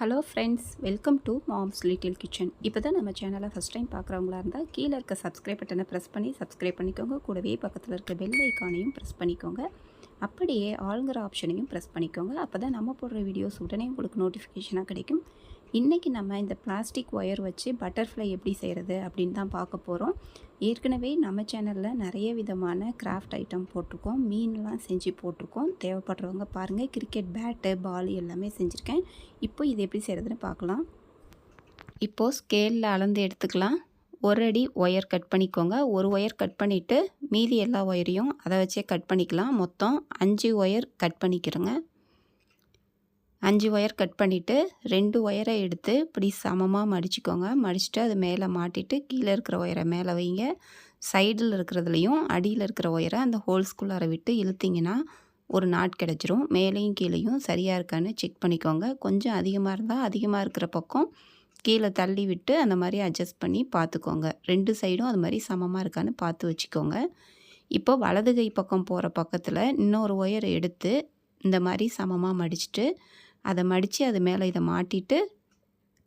Hello friends, welcome to moms little kitchen. இப்போ தான் நம்ம சேனலை ஃபஸ்ட் டைம் பார்க்குறவங்களா இருந்தால் கீழே இருக்க சப்ஸ்கிரைப் பட்டனை ப்ரெஸ் பண்ணி சப்ஸ்கிரைப் பண்ணிக்கோங்க. கூடவே பக்கத்தில் இருக்க பெல் ஐக்கானையும் ப்ரெஸ் பண்ணிக்கோங்க. அப்படியே ஆளுங்கிற ஆப்ஷனையும் ப்ரெஸ் பண்ணிக்கோங்க. அப்போ தான் நம்ம போடுற வீடியோஸ் உடனே உங்களுக்கு நோட்டிஃபிகேஷனாக கிடைக்கும். இன்றைக்கி நம்ம இந்த பிளாஸ்டிக் ஒயர் வச்சு பட்டர்ஃப்ளை எப்படி செய்கிறது அப்படின்னு தான் பார்க்க போகிறோம். ஏற்கனவே நம்ம சேனலில் நிறைய விதமான கிராஃப்ட் ஐட்டம் போட்டிருக்கோம். மீன்லாம் செஞ்சு போட்டிருக்கோம். தேவைப்படுறவங்க பாருங்கள். கிரிக்கெட் பேட்டு, பால் எல்லாமே செஞ்சுருக்கேன். இப்போ இது எப்படி செய்கிறதுன்னு பார்க்கலாம். இப்போது ஸ்கேலில் அளந்து எடுத்துக்கலாம். ஒரு அடி ஒயர் கட் பண்ணிக்கோங்க. ஒரு ஒயர் கட் பண்ணிவிட்டு மீதி எல்லா ஒயரையும் அதை வச்சே கட் பண்ணிக்கலாம். மொத்தம் 5 ஒயர் கட் பண்ணிக்கிறோங்க. 5 ஒயர் கட் பண்ணிவிட்டு 2 ஒயரை எடுத்து இப்படி சமமாக மடிச்சுக்கோங்க. மடிச்சுட்டு அது மேலே மாட்டிட்டு கீழே இருக்கிற ஒயரை மேலே வைங்க. சைடில் இருக்கிறதுலையும் அடியில் இருக்கிற ஒயரை அந்த ஹோல்ஸ்குள்ளார விட்டு இழுத்திங்கன்னா ஒரு நாட் கிடச்சிரும். மேலேயும் கீழேயும் சரியாக இருக்கான்னு செக் பண்ணிக்கோங்க. கொஞ்சம் அதிகமாக இருந்தால் அதிகமாக இருக்கிற பக்கம் கீழே தள்ளி விட்டு அந்த மாதிரி அட்ஜஸ்ட் பண்ணி பார்த்துக்கோங்க. 2 சைடும் அது மாதிரி சமமாக இருக்கான்னு பார்த்து வச்சுக்கோங்க. இப்போ வலது கை பக்கம் போகிற பக்கத்தில் இன்னொரு ஒயரை எடுத்து இந்த மாதிரி சமமாக மடிச்சுட்டு அதை மடித்து அது மேலே இதை மாட்டிட்டு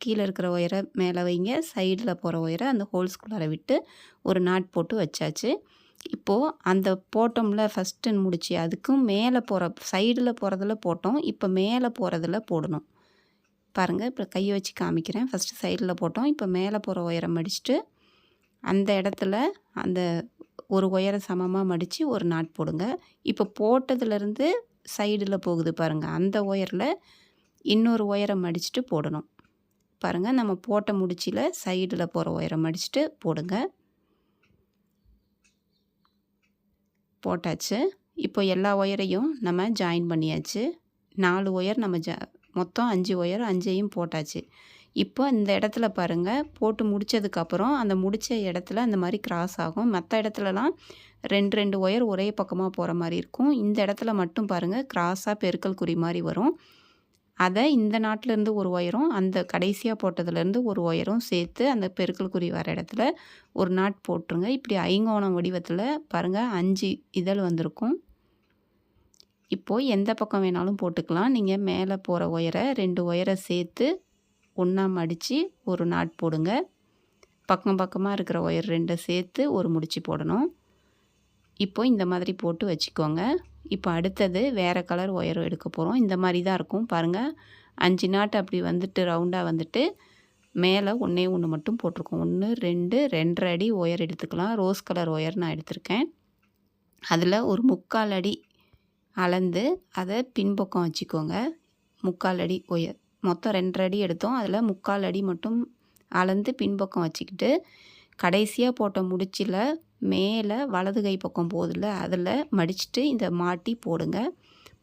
கீழே இருக்கிற ஒயரை மேலே வைங்க. சைடில் போகிற ஒயரை அந்த ஹோல்ஸ்குள்ளார விட்டு ஒரு நாட் போட்டு வச்சாச்சு. இப்போது அந்த போட்டோம்ல ஃபஸ்ட்டு முடிச்சு அதுக்கும் மேலே போகிற சைடில் போகிறதுல போட்டோம். இப்போ மேலே போகிறதுல போடணும். பாருங்கள், இப்போ கையை வச்சு காமிக்கிறேன். ஃபஸ்ட்டு சைடில் போட்டோம். இப்போ மேலே போகிற ஒயரை மடிச்சுட்டு அந்த இடத்துல அந்த ஒரு ஒயரை சமமாக மடித்து ஒரு நாட் போடுங்க. இப்போ போட்டதுலேருந்து சைடில் போகுது பாருங்கள், அந்த ஒயரில் இன்னொரு ஒயரை மடிச்சுட்டு போடணும். பாருங்கள், நம்ம போட்ட முடிச்சில் சைடில் போகிற ஒயரை மடிச்சுட்டு போடுங்க. போட்டாச்சு. இப்போ எல்லா ஒயரையும் நம்ம ஜாயின் பண்ணியாச்சு. 4 ஒயர் நம்ம மொத்தம் 5 ஒயர் 5ஐயும் போட்டாச்சு. இப்போ இந்த இடத்துல பாருங்கள், போட்டு முடித்ததுக்கப்புறம் அந்த முடித்த இடத்துல அந்த மாதிரி கிராஸ் ஆகும். மற்ற இடத்துலலாம் 2 ஒயர் ஒரே பக்கமாக போகிற மாதிரி இருக்கும். இந்த இடத்துல மட்டும் பாருங்கள், கிராஸாக பெருக்கல் குறி மாதிரி வரும். அதை இந்த நாட்டிலேருந்து ஒரு ஒயரும் அந்த கடைசியாக போட்டதுலேருந்து ஒரு ஒயரும் சேர்த்து அந்த பெருக்கல் குறி வர இடத்துல ஒரு நாட் போட்டுருங்க. இப்படி ஐங்கோணம் வடிவத்தில் பாருங்கள் 5 இதழ் வந்திருக்கும். இப்போது எந்த பக்கம் வேணாலும் போட்டுக்கலாம். நீங்கள் மேலே போகிற ஒயரை 2 ஒயரை சேர்த்து ஒன்றா மடித்து ஒரு நாட் போடுங்க. பக்கம் பக்கமாக இருக்கிற ஒயர் 2 சேர்த்து ஒரு முடிச்சு போடணும். இப்போ இந்த மாதிரி போட்டு வச்சுக்கோங்க. இப்போ அடுத்தது வேறு கலர் ஒயரும் எடுக்க போகிறோம். இந்த மாதிரி தான் இருக்கும் பாருங்கள். 5 நாட் அப்படி வந்துட்டு ரவுண்டாக வந்துட்டு மேலே ஒன்றே ஒன்று மட்டும் போட்டிருக்கோம். 1 2 2.5 அடி ஒயர் எடுத்துக்கலாம். ரோஸ் கலர் ஒயர் நான் எடுத்திருக்கேன். அதில் ஒரு 3/4 அடி அளந்து அதை பின்பக்கம் வச்சுக்கோங்க. 3/4 அடி ஒயர் மொத்தம் 2.5 அடி எடுத்தோம். அதில் 3/4 அடி மட்டும் அளந்து பின்பக்கம் வச்சுக்கிட்டு கடைசியாக போட்ட முடிச்சில் மேலே வலது கை பக்கம் போதில்ல அதில் மடிச்சுட்டு இந்த மாட்டி போடுங்க.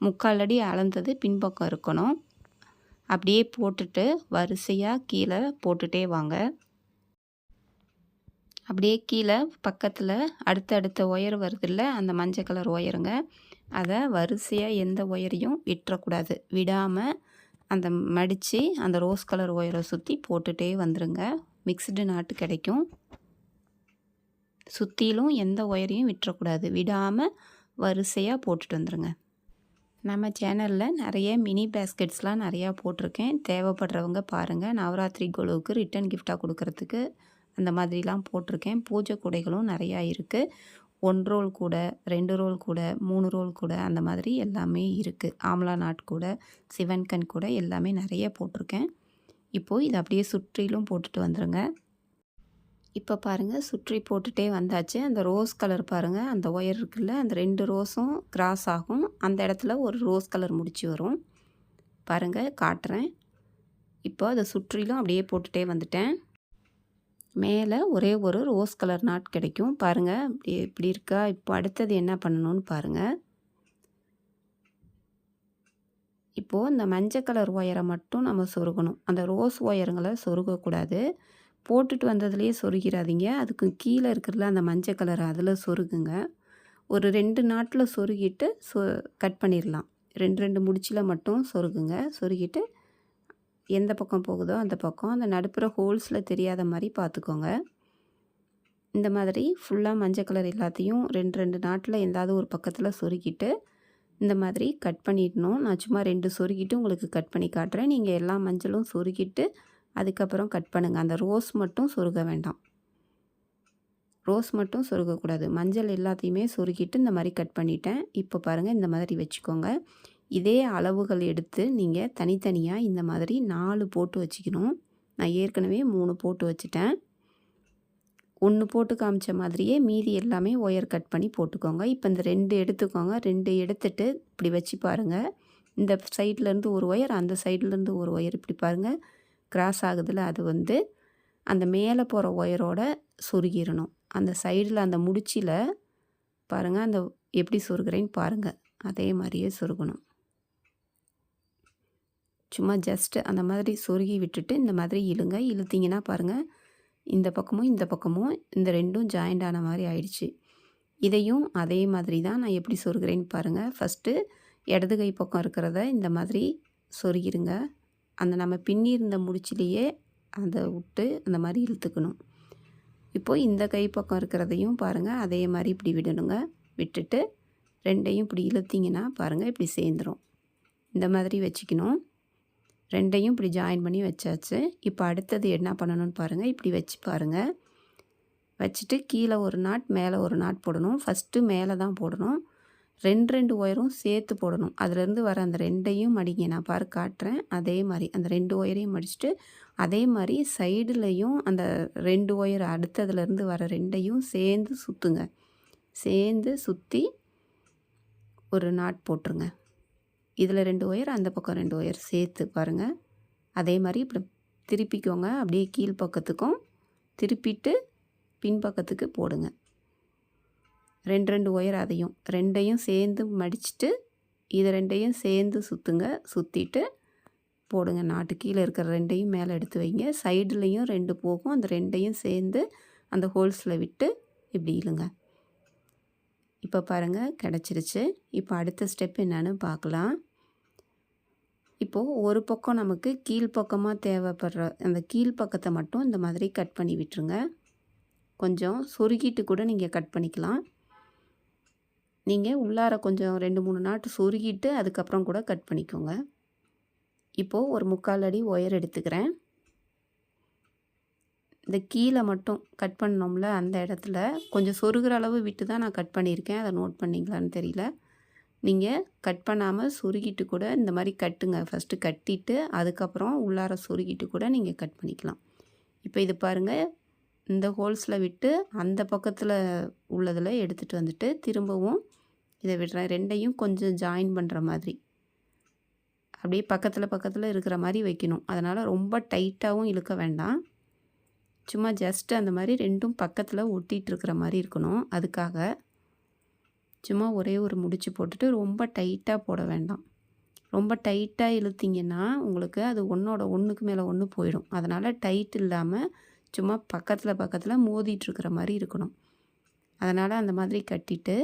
3/4 அடி அளந்தது பின்பக்கம் இருக்கணும். அப்படியே போட்டுட்டு வரிசையாக கீழே போட்டுகிட்டே வாங்க. அப்படியே கீழே பக்கத்தில் அடுத்த ஒயர் வருதில்ல, அந்த மஞ்சள் கலர் ஒயருங்க, அதை வரிசையாக எந்த ஒயரையும் விட்டுறக்கூடாது. விடாமல் அந்த மடித்து அந்த ரோஸ் கலர் ஒயரை சுற்றி போட்டுகிட்டே வந்துடுங்க. மிக்ஸ்டு நாட்டு கிடைக்கும். சுற்றிலும் எந்த ஒயரையும் விட்டுறக்கூடாது. விடாமல் வரிசையாக போட்டுட்டு வந்துடுங்க. நம்ம சேனலில் நிறைய மினி பேஸ்கெட்ஸ்லாம் நிறையா போட்டிருக்கேன். தேவைப்படுறவங்க பாருங்கள். நவராத்திரி கோலுவுக்கு ரிட்டன் கிஃப்டாக கொடுக்கறதுக்கு அந்த மாதிரிலாம் போட்டிருக்கேன். பூஜை கூடைகளும் நிறையா இருக்குது. 1 ரோல் கூட, 2 ரோல் கூட, 3 ரோல் கூட, அந்த மாதிரி எல்லாமே இருக்குது. ஆம்லா நாட் கூட, சிவன்கண் கூட எல்லாமே நிறைய போட்டிருக்கேன். இப்போது இதை அப்படியே சுற்றிலும் போட்டுட்டு வந்துடுங்க. இப்போ பாருங்கள், சுற்றி போட்டுகிட்டே வந்தாச்சு. அந்த ரோஸ் கலர் பாருங்கள், அந்த ஒயர் இருக்குல்ல, அந்த 2 ரோஸும் கிராஸ் ஆகும். அந்த இடத்துல ஒரு ரோஸ் கலர் முடிச்சு வரும் பாருங்கள், காட்டுறேன். இப்போ அதை சுற்றிலும் அப்படியே போட்டுகிட்டே வந்துட்டேன். மேலே ஒரே ஒரு ரோஸ் கலர் நாட் கிடைக்கும் பாருங்கள். இப்படி இருக்கா? இப்போ அடுத்தது என்ன பண்ணணும்னு பாருங்கள். இப்போது இந்த மஞ்சள் கலர் ஒயரை மட்டும் நம்ம சொருகணும். அந்த ரோஸ் ஒயருங்களை சொருகக்கூடாது. போட்டுட்டு வந்ததுலேயே சொருகிறாதீங்க. அதுக்கு கீழே இருக்கிறதுல அந்த மஞ்சள் கலர் அதில் சொருகுங்க. ஒரு 2 நாட்டில் சொருகிட்டு கட் பண்ணிடலாம். 2 முடிச்சில் மட்டும் சொருகுங்க. சொருகிட்டு எந்த பக்கம் போகுதோ அந்த பக்கம் அந்த நடுப்புற ஹோல்ஸில் தெரியாத மாதிரி பார்த்துக்கோங்க. இந்த மாதிரி ஃபுல்லாக மஞ்சள் கலர் எல்லாத்தையும் 2 நாட்டில் எந்தாவது ஒரு பக்கத்தில் சொருகிட்டு இந்த மாதிரி கட் பண்ணிடணும். நான் சும்மா 2 சொருகிட்டு உங்களுக்கு கட் பண்ணி காட்டுறேன். நீங்கள் எல்லா மஞ்சளும் சொருகிட்டு அதுக்கப்புறம் கட் பண்ணுங்கள். அந்த ரோஸ் மட்டும் சொருக வேண்டாம். ரோஸ் மட்டும் சொருகக்கூடாது. மஞ்சள் எல்லாத்தையுமே சொருகிட்டு இந்த மாதிரி கட் பண்ணிட்டேன். இப்போ பாருங்கள், இந்த மாதிரி வச்சுக்கோங்க. இதே அளவுகள் எடுத்து நீங்கள் தனித்தனியாக இந்த மாதிரி 4 போட்டு வச்சுக்கணும். நான் ஏற்கனவே 3 போட்டு வச்சுட்டேன். 1 போட்டு காமிச்ச மாதிரியே மீதி எல்லாமே ஒயர் கட் பண்ணி போட்டுக்கோங்க. இப்போ இந்த 2 எடுத்துக்கோங்க. 2 எடுத்துட்டு இப்படி வச்சு பாருங்கள். இந்த சைட்லேருந்து ஒரு ஒயர், அந்த சைட்லேருந்து ஒரு ஒயர் இப்படி பாருங்கள் கிராஸ் ஆகுதுல, அது வந்து அந்த மேலே போகிற ஒயரோட சொருகிடணும். அந்த சைடில் அந்த முடிச்சில் பாருங்கள், அந்த எப்படி சொருகிறேன்னு பாருங்கள். அதே மாதிரியே சொருகணும். சும்மா ஜஸ்ட்டு அந்த மாதிரி சொருகி விட்டுட்டு இந்த மாதிரி இழுங்க. இழுத்திங்கன்னா பாருங்கள், இந்த பக்கமும் இந்த பக்கமும் இந்த 2ம் ஜாயிண்ட் ஆன மாதிரி ஆயிடுச்சு. இதையும் அதே மாதிரி தான் நான் எப்படி சொருகிறேன்னு பாருங்கள். ஃபஸ்ட்டு இடது கை பக்கம் இருக்கிறத இந்த மாதிரி சொருகிருங்க. அந்த நம்ம பின்னி இருந்த முடிச்சிலேயே அதை விட்டு அந்த மாதிரி இழுத்துக்கணும். இப்போது இந்த கை பக்கம் இருக்கிறதையும் பாருங்கள், அதே மாதிரி இப்படி விடணுங்க. விட்டுட்டு 2யும் இப்படி இழுத்திங்கன்னா பாருங்கள், இப்படி சேர்ந்துடும். இந்த மாதிரி வச்சுக்கணும். 2யும் இப்படி ஜாயின் பண்ணி வச்சாச்சு. இப்போ அடுத்தது என்ன பண்ணணும்னு பாருங்கள். இப்படி வச்சு பாருங்கள். வச்சுட்டு கீழே ஒரு நாட், மேலே ஒரு நாட் போடணும். ஃபஸ்ட்டு மேலே தான் போடணும். 2 ஒயரும் சேர்த்து போடணும். அதுலேருந்து வர அந்த 2யும் மடிங்க. நான் காட்டுறேன். அதே மாதிரி அந்த 2 ஒயரையும் மடிச்சுட்டு அதே மாதிரி சைடுலையும் அந்த 2 ஒயர் அடுத்ததுலேருந்து வர 2யும் சேர்ந்து சுற்றுங்க. சேர்ந்து சுற்றி ஒரு நாட் போட்டுருங்க. இதில் 2 ஒயர், அந்த பக்கம் 2 ஒயர் சேர்த்து பாருங்கள். அதே மாதிரி இப்படி திருப்பிக்கோங்க. அப்படியே கீழ்ப்பக்கத்துக்கும் திருப்பிட்டு பின்பக்கத்துக்கு போடுங்க. 2 ஒயர் அதையும் 2யும் சேர்ந்து மடிச்சுட்டு இதை 2யும் சேர்ந்து சுற்றுங்க. சுற்றிட்டு போடுங்க நாட்டு. கீழே இருக்கிற 2யும் மேலே எடுத்து வைங்க. சைடுலேயும் 2 போகும். அந்த 2யும் சேர்ந்து அந்த ஹோல்ஸில் விட்டு இப்படி இழுங்க. இப்போ பாருங்கள், கிடச்சிருச்சு. இப்போ அடுத்த ஸ்டெப் என்னன்னு பார்க்கலாம். இப்போது ஒரு பக்கம் நமக்கு கீழ்ப்பக்கமாக தேவைப்படுற அந்த கீழ்ப்பக்கத்தை மட்டும் இந்த மாதிரி கட் பண்ணி விட்டுருங்க. கொஞ்சம் சொருகிட்டு கூட நீங்கள் கட் பண்ணிக்கலாம். நீங்கள் உள்ளார கொஞ்சம் 2-3 நாட்டு சொருகிட்டு அதுக்கப்புறம் கூட கட் பண்ணிக்கோங்க. இப்போது ஒரு 3/4 அடி ஒயர் எடுத்துக்கிறேன். இந்த கீழே மட்டும் கட் பண்ணோம்ல, அந்த இடத்துல கொஞ்சம் சொருகிற அளவு விட்டு தான் நான் கட் பண்ணியிருக்கேன். அதை நோட் பண்ணிங்களான்னு தெரியல. நீங்கள் கட் பண்ணாமல் சொருகிட்டு கூட இந்த மாதிரி கட்டுங்க. ஃபஸ்ட்டு கட்டிட்டு அதுக்கப்புறம் உள்ளார சொருகிட்டு கூட நீங்கள் கட் பண்ணிக்கலாம். இப்போ இது பாருங்கள், இந்த ஹோல்ஸில் விட்டு அந்த பக்கத்தில் உள்ளதில் எடுத்துகிட்டு வந்துட்டு திரும்பவும் இதை விடுறேன். 2யும் கொஞ்சம் ஜாயின் பண்ணுற மாதிரி அப்படியே பக்கத்தில் இருக்கிற மாதிரி வைக்கணும். அதனால் ரொம்ப டைட்டாகவும் இழுக்க வேண்டாம். சும்மா ஜஸ்ட்டு அந்த மாதிரி 2ம் பக்கத்தில் ஒட்டிகிட்டு இருக்கிற மாதிரி இருக்கணும். அதுக்காக சும்மா ஒரே ஒரு முடிச்சு போட்டுட்டு ரொம்ப டைட்டாக போட வேண்டாம். ரொம்ப டைட்டாக இழுத்திங்கன்னா உங்களுக்கு அது ஒன்றுக்கு மேலே ஒன்று போயிடும். அதனால் டைட் இல்லாமல் சும்மா பக்கத்தில் மோதிட்டுருக்கிற மாதிரி இருக்கணும். அதனால் அந்த மாதிரி கட்டிட்டு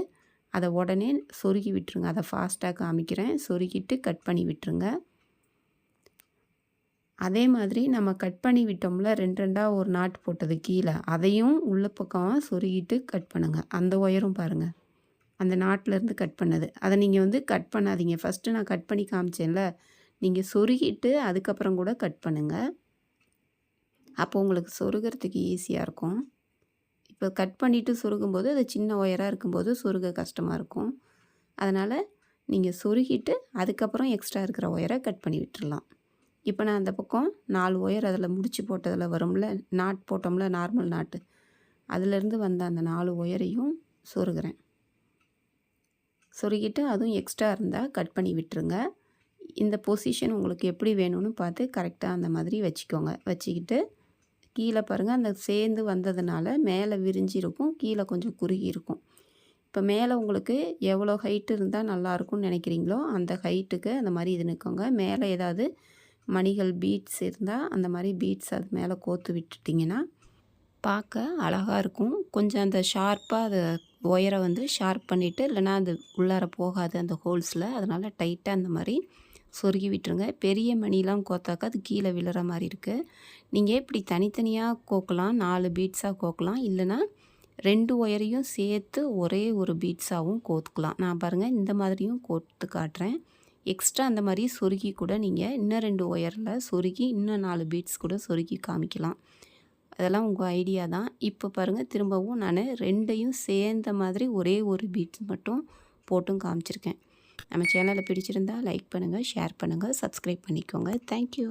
அதை உடனே சொருகி விட்டுருங்க. அதை ஃபாஸ்ட்டாக காமிக்கிறேன். சொருகிட்டு கட் பண்ணி விட்டுருங்க. அதே மாதிரி நம்ம கட் பண்ணி விட்டோம்ல, 2 ஒரு நாட் போட்டது கீழே, அதையும் உள்ள பக்கம் சொருகிட்டு கட் பண்ணுங்கள். அந்த ஒயரும் பாருங்கள், அந்த நாட்டிலேருந்து கட் பண்ணது. அதை நீங்கள் கட் பண்ணாதீங்க. ஃபஸ்ட்டு நான் கட் பண்ணி காமிச்சேன்ல, நீங்கள் சொருகிட்டு அதுக்கப்புறம் கூட கட் பண்ணுங்கள். அப்போ உங்களுக்கு சொருகிறதுக்கு ஈஸியாக இருக்கும். இப்போ கட் பண்ணிவிட்டு சொருகும்போது அது சின்ன ஒயராக இருக்கும்போது சொருக கஷ்டமாக இருக்கும். அதனால் நீங்கள் சொருகிட்டு அதுக்கப்புறம் எக்ஸ்ட்ரா இருக்கிற ஒயரை கட் பண்ணி விட்டுடலாம். இப்போ நான் அந்த பக்கம் 4 ஒயர் அதில் முடிச்சு போட்டதில் வரும்ல, நாட் போட்டோம்ல, நார்மல் நாட்டு, அதிலேருந்து வந்த அந்த 4 ஒயரையும் சொருகிறேன். சொருகிட்டு அதுவும் எக்ஸ்ட்ரா இருந்தால் கட் பண்ணி விட்டுருங்க. இந்த பொசிஷன் உங்களுக்கு எப்படி வேணும்னு பார்த்து கரெக்டாக அந்த மாதிரி வச்சுக்கோங்க. வச்சுக்கிட்டு கீழே பாருங்கள், அந்த சேர்ந்து வந்ததுனால மேலே விரிஞ்சி இருக்கும், கீழே கொஞ்சம் குறுகி இருக்கும். இப்போ மேலே உங்களுக்கு எவ்வளோ ஹைட்டு இருந்தால் நல்லாயிருக்கும்னு நினைக்கிறீங்களோ அந்த ஹைட்டுக்கு அந்த மாதிரி இது நிற்கோங்க. மேலே ஏதாவது மணிகள் பீட்ஸ் இருந்தால் அந்த மாதிரி பீட்ஸ் அது மேலே கோத்து விட்டுட்டிங்கன்னா பார்க்க அழகாக இருக்கும். கொஞ்சம் அந்த ஷார்ப்பாக அதை ஒயரை ஷார்ப் பண்ணிவிட்டு, இல்லைனா அது உள்ளார போகாது அந்த ஹோல்ஸில். அதனால் டைட்டாக அந்த மாதிரி சொருகி விட்டுருங்க. பெரிய மணிலாம் கோத்தாக்கா அது கீழே விழுற மாதிரி இருக்குது. நீங்கள் இப்படி தனித்தனியாக கோக்கலாம், 4 பீட்ஸாக கோக்கலாம். இல்லைனா 2 ஒயரையும் சேர்த்து ஒரே ஒரு பீட்ஸாகவும் கோத்துக்கலாம். நான் பாருங்கள் இந்த மாதிரியும் கோர்த்து காட்டுறேன். எக்ஸ்ட்ரா அந்த மாதிரி சொருகி கூட நீங்கள் இன்னும் 2 ஒயரில் சொருகி இன்னும் 4 பீட்ஸ் கூட சொருகி காமிக்கலாம். அதெல்லாம் உங்கள் ஐடியா தான். இப்போ பாருங்கள் திரும்பவும் நான் 2யும் சேர்ந்த மாதிரி ஒரே ஒரு பீட்ஸ் மட்டும் போட்டும் காமிச்சிருக்கேன். நம்ம சேனலை பிடிச்சிருந்தா லைக் பண்ணுங்கள், ஷேர் பண்ணுங்கள், சப்ஸ்கிரைப் பண்ணிக்கோங்க. தேங்க்யூ.